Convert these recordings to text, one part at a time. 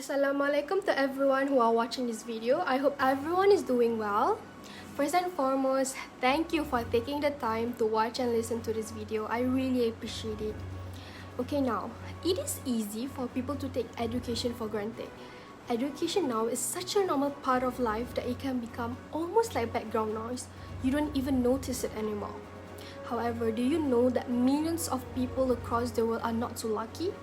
Assalamualaikum to everyone who are watching this video. I hope everyone is doing well. First and foremost, thank you for taking the time to watch and listen to this video. I really appreciate it. Okay, now, it is easy for people to take education for granted. Education now is such a normal part of life that it can become almost like background noise. You don't even notice it anymore. However, do you know that millions of people across the world are not so lucky?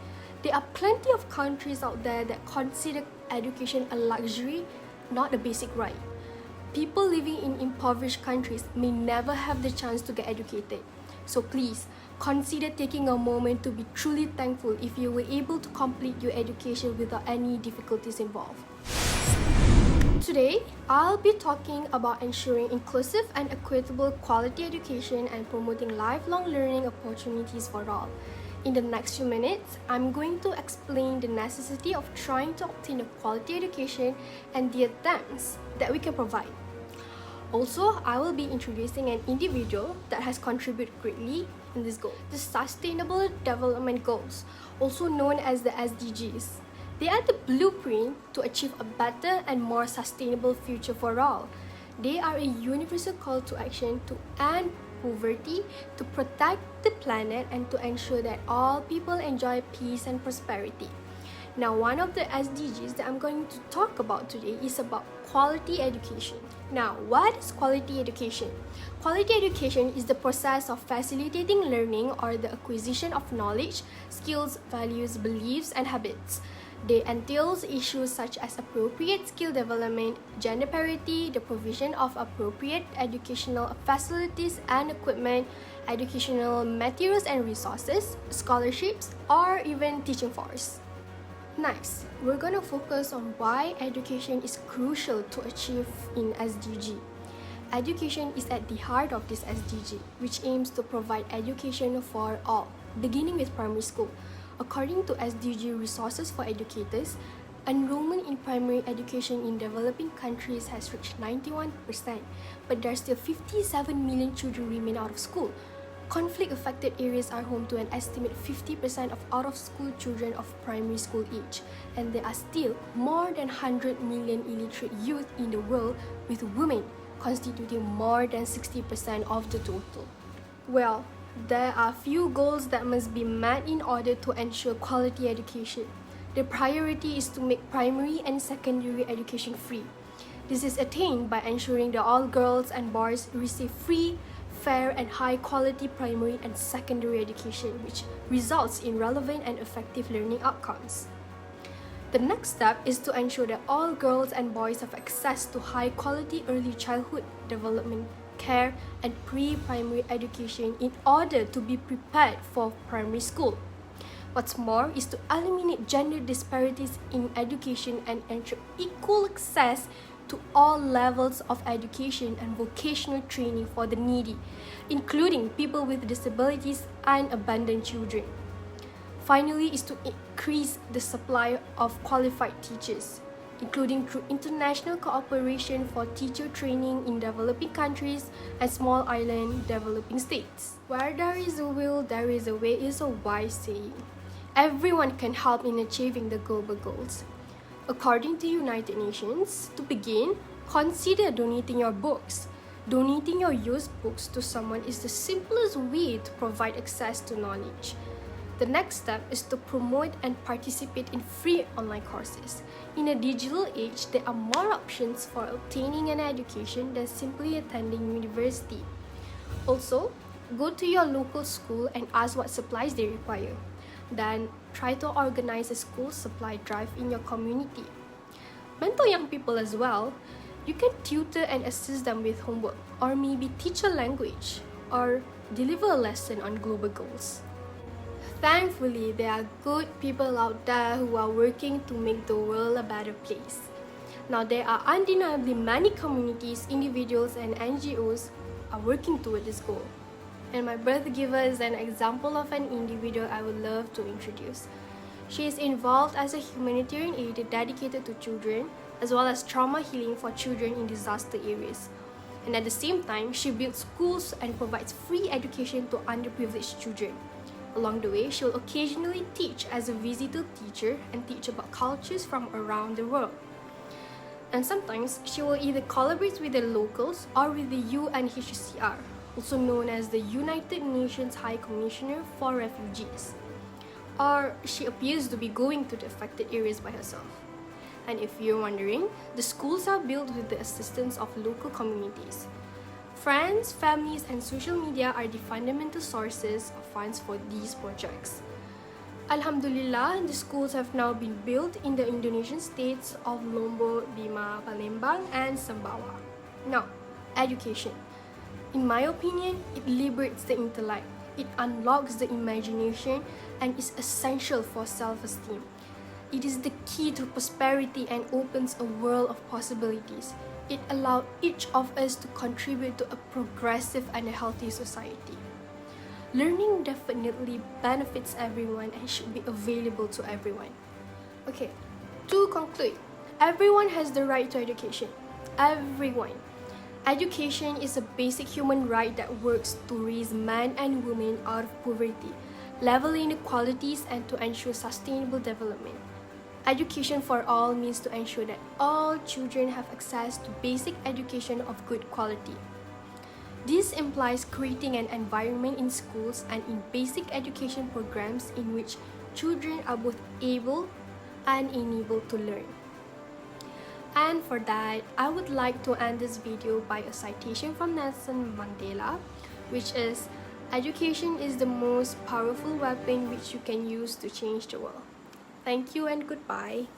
There are plenty of countries out there that consider education a luxury, not a basic right. People living in impoverished countries may never have the chance to get educated. So please, consider taking a moment to be truly thankful if you were able to complete your education without any difficulties involved. Today, I'll be talking about ensuring inclusive and equitable quality education and promoting lifelong learning opportunities for all. In the next few minutes, I'm going to explain the necessity of trying to obtain a quality education and the attempts that we can provide. Also, I will be introducing an individual that has contributed greatly in this goal, the Sustainable Development Goals, also known as the SDGs. They are the blueprint to achieve a better and more sustainable future for all. They are a universal call to action to end poverty, to protect the planet, and to ensure that all people enjoy peace and prosperity. Now, one of the SDGs that I'm going to talk about today is about quality education. Now, what is quality education? Quality education is the process of facilitating learning or the acquisition of knowledge, skills, values, beliefs, and habits. They entails issues such as appropriate skill development, gender parity, the provision of appropriate educational facilities and equipment, educational materials and resources, scholarships, or even teaching force. Next, we're going to focus on why education is crucial to achieve in SDG. Education is at the heart of this SDG, which aims to provide education for all, beginning with primary school. According to SDG Resources for Educators, enrollment in primary education in developing countries has reached 91%, but there are still 57 million children remain out of school. Conflict-affected areas are home to an estimated 50% of out-of-school children of primary school age, and there are still more than 100 million illiterate youth in the world, with women constituting more than 60% of the total. Well, there are few goals that must be met in order to ensure quality education. The priority is to make primary and secondary education free. This is attained by ensuring that all girls and boys receive free, fair, and high-quality primary and secondary education, which results in relevant and effective learning outcomes. The next step is to ensure that all girls and boys have access to high-quality early childhood development care and pre-primary education in order to be prepared for primary school. What's more is to eliminate gender disparities in education and ensure equal access to all levels of education and vocational training for the needy, including people with disabilities and abandoned children. Finally, is to increase the supply of qualified teachers, including through international cooperation for teacher training in developing countries and small island developing states. Where there is a will, there is a way is a wise saying. Everyone can help in achieving the global goals. According to United Nations, to begin, consider donating your books. Donating your used books to someone is the simplest way to provide access to knowledge. The next step is to promote and participate in free online courses. In a digital age, there are more options for obtaining an education than simply attending university. Also, go to your local school and ask what supplies they require. Then, try to organize a school supply drive in your community. Mentor young people as well. You can tutor and assist them with homework, or maybe teach a language, or deliver a lesson on global goals. Thankfully, there are good people out there who are working to make the world a better place. Now, there are undeniably many communities, individuals, and NGOs are working toward this goal. And my birth giver is an example of an individual I would love to introduce. She is involved as a humanitarian aid dedicated to children, as well as trauma healing for children in disaster areas. And at the same time, she builds schools and provides free education to underprivileged children. Along the way, she will occasionally teach as a visitor teacher and teach about cultures from around the world. And sometimes she will either collaborate with the locals or with the UNHCR, also known as the United Nations High Commissioner for Refugees. Or she appears to be going to the affected areas by herself. And if you're wondering, the schools are built with the assistance of local communities. Friends, families, and social media are the fundamental sources of funds for these projects. Alhamdulillah, the schools have now been built in the Indonesian states of Lombok, Bima, Palembang, and Sumbawa. Now, education. In my opinion, it liberates the intellect, it unlocks the imagination, and is essential for self-esteem. It is the key to prosperity and opens a world of possibilities. It allows each of us to contribute to a progressive and a healthy society. Learning definitely benefits everyone and should be available to everyone. Okay, to conclude, everyone has the right to education. Everyone. Education is a basic human right that works to raise men and women out of poverty, level inequalities, and to ensure sustainable development. Education for all means to ensure that all children have access to basic education of good quality. This implies creating an environment in schools and in basic education programs in which children are both able and enabled to learn. And for that, I would like to end this video by a citation from Nelson Mandela, which is, "Education is the most powerful weapon which you can use to change the world." Thank you and goodbye.